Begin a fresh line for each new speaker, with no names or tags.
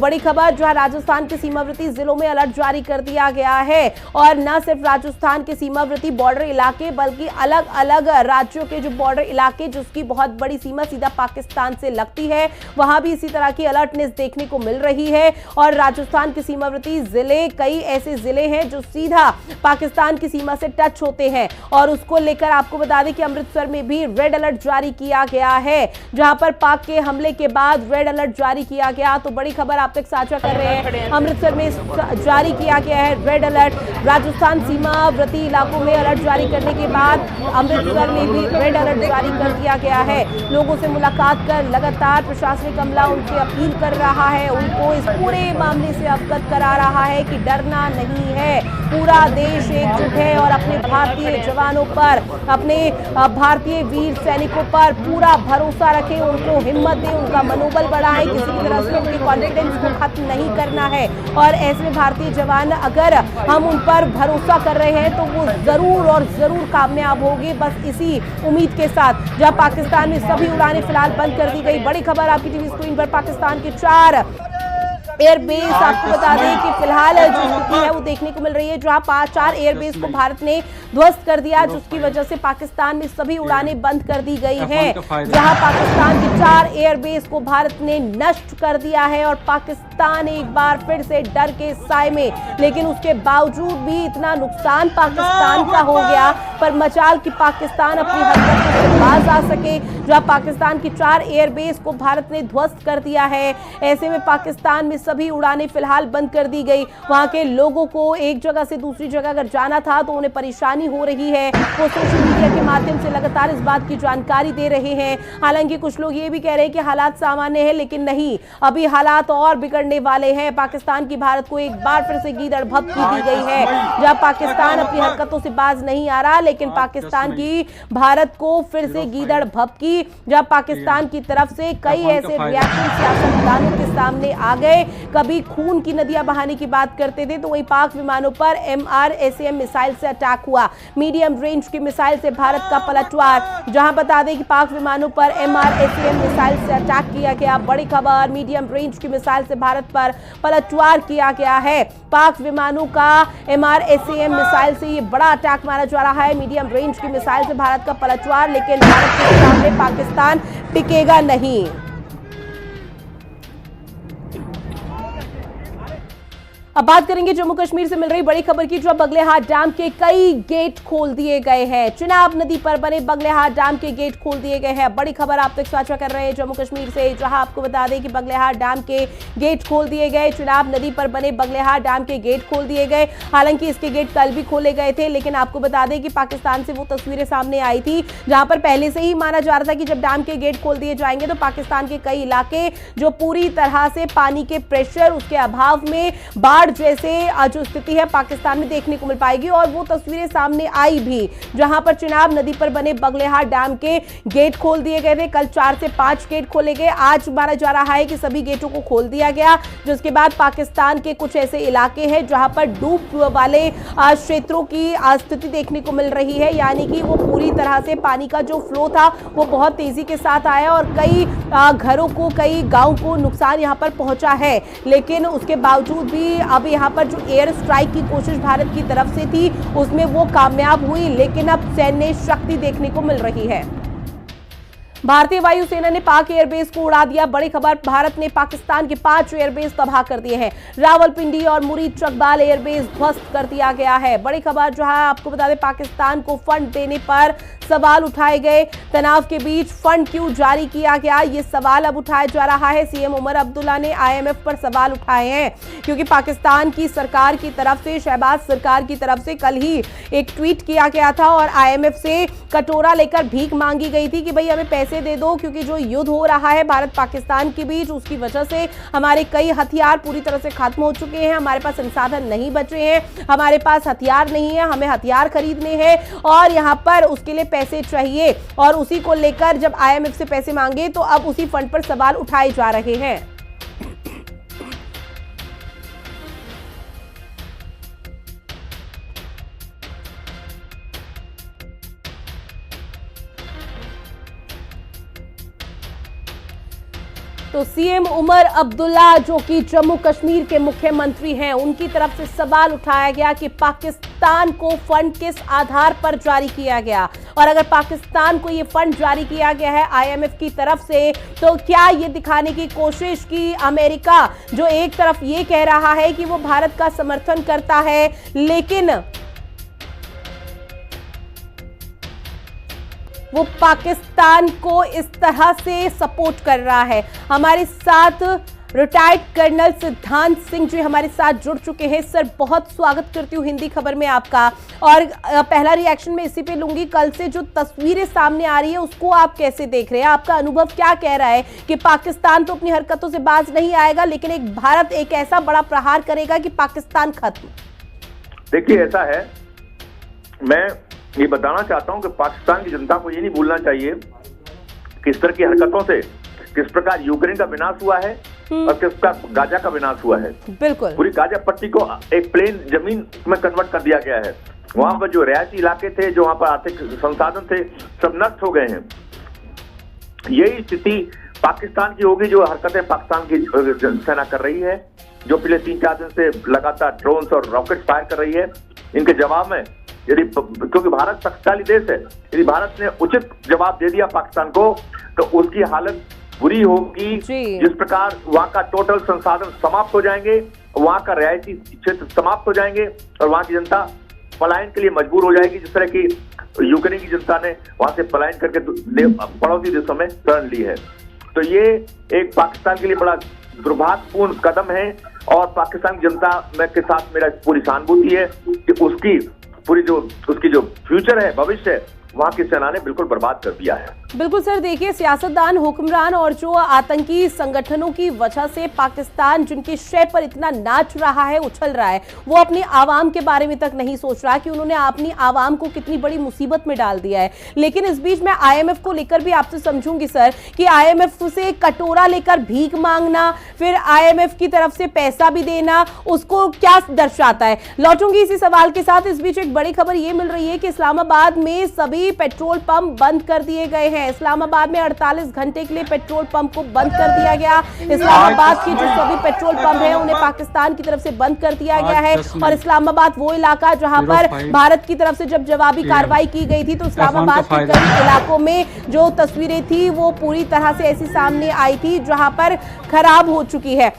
बड़ी खबर जो है राजस्थान के सीमावर्ती जिलों में अलर्ट जारी कर दिया गया है और न सिर्फ राजस्थान के सीमावर्ती बॉर्डर इलाके बल्कि अलग अलग राज्यों के जो बॉर्डर इलाके जिसकी बहुत बड़ी सीमा सीधा पाकिस्तान से लगती है, वहां भी इसी तरह की अलर्टनेस देखने को मिल रही है। और राजस्थान के सीमावर्ती जिले कई ऐसे जिले हैं जो सीधा पाकिस्तान की सीमा से टच होते हैं और उसको लेकर आपको बता दें कि अमृतसर में भी रेड अलर्ट जारी किया गया है, जहां पर पाक के हमले के बाद रेड अलर्ट जारी किया गया। तो बड़ी खबर आप तक साझा कर रहे हैं, अमृतसर में जारी किया गया है रेड अलर्ट। राजस्थान सीमावर्ती इलाकों में अलर्ट जारी करने के बाद अमृतसर में भी रेड अलर्ट जारी कर दिया गया है। लोगों से मुलाकात कर लगातार प्रशासनिक अमला उनसे अपील कर रहा है, उनको इस पूरे मामले से अवगत करा रहा है कि डरना नहीं है, पूरा देश एकजुट है और अपने भारतीय जवानों पर, अपने भारतीय वीर सैनिकों पर पूरा भरोसा रखें, उनको हिम्मत दें, उनका मनोबल बढ़ाएं, किसी भी तरह से उनके कॉन्फिडेंस को खत्म नहीं करना है। और ऐसे में भारतीय जवान अगर हम उन पर भरोसा कर रहे हैं तो वो जरूर और जरूर कामयाब होंगे, बस इसी उम्मीद के साथ। जहां पाकिस्तान में सभी उड़ानें फिलहाल बंद कर दी गई। बड़ी खबर आपकी टीवी स्क्रीन पर, पाकिस्तान के 4 एयरबेस आपको बता दें कि फिलहाल जो स्थिति है वो देखने को मिल रही है, जहां 4 एयरबेस को भारत ने ध्वस्त कर दिया, जिसकी वजह से पाकिस्तान में सभी उड़ानें बंद कर दी गई हैं। जहां पाकिस्तान के 4 एयरबेस को भारत ने नष्ट कर दिया है और पाकिस्तान एक बार फिर से डर के साए में, लेकिन उसके बावजूद भी इतना नुकसान पाकिस्तान का हो गया पर मचाल कि पाकिस्तान अपनी हरकतों से बाज आ सके। जहां पाकिस्तान की 4 एयरबेस को भारत ने ध्वस्त कर दिया है, ऐसे में पाकिस्तान में सभी उड़ानें फिलहाल बंद कर दी गई। वहां के लोगों को एक जगह से दूसरी जगह अगर जाना था तो उन्हें परेशानी हो रही है, वो सोशल मीडिया के माध्यम से लगातार इस बात की जानकारी दे रहे हैं। हालांकि कुछ लोग ये भी कह रहे हैं कि हालात सामान्य है, लेकिन नहीं, अभी हालात और बिगड़ने वाले हैं। पाकिस्तान की भारत को एक बार फिर से गीदड़ भभकी दी गई है, जब पाकिस्तान अपनी हरकतों से बाज नहीं आ रहा, लेकिन पाकिस्तान की भारत को फिर से गीदड़ भभकी, जब पाकिस्तान की तरफ से कई ऐसे रिएक्शन सियासतदानों के सामने आ गए। कभी खून की नदियां बहाने की बात करते थे तो वही पाक विमानों पर MRSAM मिसाइल से अटैक हुआ, मीडियम रेंज की मिसाइल से भारत का पलटवार। जहां बता दें कि पाक विमानों पर MRSAM मिसाइल से अटैक किया गया। बड़ी खबर, मीडियम रेंज की मिसाइल से भारत पर पलटवार किया गया है। पाक विमानों का MRSAM मिसाइल से ये बड़ा अटैक माना जा रहा है, मीडियम रेंज की मिसाइल से भारत का पलटवार, लेकिन भारत के सामने पाकिस्तान टिकेगा नहीं। अब बात करेंगे जम्मू कश्मीर से मिल रही बड़ी खबर की, जो बगलेहाट डैम के कई गेट खोल दिए गए हैं। चिनाब नदी पर बने बगलेहाट डैम के गेट खोल दिए गए हैं। बड़ी खबर आप तक साझा कर रहे हैं जम्मू कश्मीर से, जहां आपको बता दें कि बगलेहाट डैम के गेट खोल दिए गए। चिनाब नदी पर बने बगलेहाट डैम के गेट खोल दिए गए। हालांकि इसके गेट कल भी खोले गए थे, लेकिन आपको बता दें कि पाकिस्तान से वो तस्वीरें सामने आई थी जहां पर पहले से ही माना जा रहा था कि जब डैम के गेट खोल दिए जाएंगे तो पाकिस्तान के कई इलाके जो पूरी तरह से पानी के प्रेशर, उसके अभाव में बाढ़ जैसे जो स्थिति है पाकिस्तान में देखने को मिल पाएगी। और वो तस्वीरें सामने आई भी, जहां पर चिनाब नदी पर बने बगलेहाट डैम के गेट खोल दिए गए थे। कल 4 से 5 गेट खोले गए, आज माना जा रहा है कि सभी गेटों को खोल दिया गया। जिसके बाद पाकिस्तान के कुछ ऐसे इलाके हैं जहां पर डूब वाले क्षेत्रों की स्थिति देखने को मिल रही है, यानी कि वो पूरी तरह से पानी का जो फ्लो था वो बहुत तेजी के साथ आया और कई घरों को, कई गांव को नुकसान यहां पर पहुंचा है। लेकिन उसके बावजूद भी अब यहाँ पर जो एयर स्ट्राइक की कोशिश भारत की तरफ से थी उसमें वो कामयाब हुई, लेकिन अब सैन्य शक्ति देखने को मिल रही है। भारतीय वायुसेना ने पाक एयरबेस को उड़ा दिया। बड़ी खबर, भारत ने पाकिस्तान के 5 एयरबेस तबाह कर दिए हैं। रावलपिंडी और मुरीद चकबाल एयरबेस ध्वस्त कर दिया गया है। बड़ी खबर, जहां आपको बता दें पाकिस्तान को फंड देने पर सवाल उठाए गए। तनाव के बीच फंड क्यों जारी किया गया, ये सवाल अब उठाया जा रहा है। सीएम उमर अब्दुल्ला ने IMF पर सवाल उठाए हैं, क्योंकि पाकिस्तान की सरकार की तरफ से, शहबाज सरकार की तरफ से कल ही एक ट्वीट किया गया था और IMF से कटोरा लेकर भीख मांगी गई थी कि भाई हमें पैसे दे दो, क्योंकि जो युद्ध हो रहा है भारत पाकिस्तान के बीच, उसकी वजह से हमारे कई हथियार पूरी तरह से खत्म हो चुके हैं, हमारे पास संसाधन नहीं बचे हैं, हमारे पास हथियार नहीं है, हमें हथियार खरीदने हैं और यहां पर उसके लिए पैसे चाहिए। और उसी को लेकर जब IMF से पैसे मांगे तो अब उसी फंड पर सवाल उठाए जा रहे हैं। तो सीएम उमर अब्दुल्ला जो कि जम्मू कश्मीर के मुख्यमंत्री हैं, उनकी तरफ से सवाल उठाया गया कि पाकिस्तान को फंड किस आधार पर जारी किया गया, और अगर पाकिस्तान को ये फंड जारी किया गया है आईएमएफ की तरफ से, तो क्या ये दिखाने की कोशिश की अमेरिका जो एक तरफ ये कह रहा है कि वो भारत का समर्थन करता है, लेकिन वो पाकिस्तान को इस तरह से सपोर्ट कर रहा है। हमारे साथ रिटायर्ड कर्नल सिद्धांत सिंह जी हमारे साथ जुड़ चुके हैं। सर, बहुत स्वागत करती हूँ हिंदी खबर में आपका। और पहला रिएक्शन मैं इसी पे लूंगी, कल से जो तस्वीरें सामने आ रही है उसको आप कैसे देख रहे हैं? आपका अनुभव क्या कह रहा है कि पाकिस्तान तो अपनी हरकतों से बाज नहीं आएगा, लेकिन एक भारत एक ऐसा बड़ा प्रहार करेगा कि पाकिस्तान खत्म?
देखिए, ऐसा है, मैं ये बताना चाहता हूं कि पाकिस्तान की जनता को ये नहीं भूलना चाहिए कि इस तरह की हरकतों से किस प्रकार यूक्रेन का विनाश हुआ है और किस प्रकार गाजा का विनाश हुआ है।
बिल्कुल, पूरी
गाजा पट्टी को एक प्लेन जमीन में कन्वर्ट कर दिया गया है। वहां पर जो रिहायशी इलाके थे, जो वहां पर आर्थिक संसाधन थे, सब नष्ट हो गए हैं। यही स्थिति पाकिस्तान की होगी जो हरकतें पाकिस्तान की सेना कर रही है, जो पिछले 3-4 दिन से लगातार ड्रोन्स और रॉकेट फायर कर रही है। इनके जवाब में यदि, क्योंकि भारत शक्तिशाली देश है, यदि भारत ने उचित जवाब दे दिया पाकिस्तान को तो उसकी हालत बुरी होगी। जिस प्रकार वहां का टोटल संसाधन समाप्त हो जाएंगे, वहां का रिहायशी क्षेत्र समाप्त हो जाएंगे और वहां की जनता पलायन के लिए मजबूर हो जाएगी, जिस तरह की यूक्रेन की जनता ने वहां से पलायन करके पड़ोसी देशों में शरण ली है। तो ये एक पाकिस्तान के लिए बड़ा दुर्भाग्यपूर्ण कदम है और पाकिस्तान की जनता के साथ मेरा पूरी सहानुभूति है कि उसकी जो फ्यूचर है, भविष्य है, वहां की सेना ने बिल्कुल बर्बाद कर दिया है।
बिल्कुल सर, देखिए, सियासतदान, हुक्मरान और जो आतंकी संगठनों की वजह से पाकिस्तान जिनके शय पर इतना नाच रहा है, उछल रहा है, वो अपनी आवाम के बारे में तक नहीं सोच रहा कि उन्होंने अपनी आवाम को कितनी बड़ी मुसीबत में डाल दिया है। लेकिन इस बीच में आईएमएफ को लेकर भी आपसे समझूंगी सर कि आईएमएफ से कटोरा लेकर भीख मांगना, फिर आईएमएफ की तरफ से पैसा भी देना, उसको क्या दर्शाता है? लौटूंगी इसी सवाल के साथ। इस बीच एक बड़ी खबर ये मिल रही है कि इस्लामाबाद में सभी पेट्रोल पंप बंद कर दिए गए हैं। इस्लामाबाद में 48 घंटे के लिए पेट्रोल पंप को बंद कर दिया गया। इस्लामाबाद के जो सभी पेट्रोल पंप हैं उन्हें पाकिस्तान की तरफ से बंद कर दिया गया है। और इस्लामाबाद वो इलाका जहां पर भारत की तरफ से जब जवाबी कार्रवाई की गई थी, तो इस्लामाबाद के कई इलाकों में जो तस्वीरें थी वो पूरी तरह से ऐसी सामने आई थी जहां पर खराब हो चुकी है।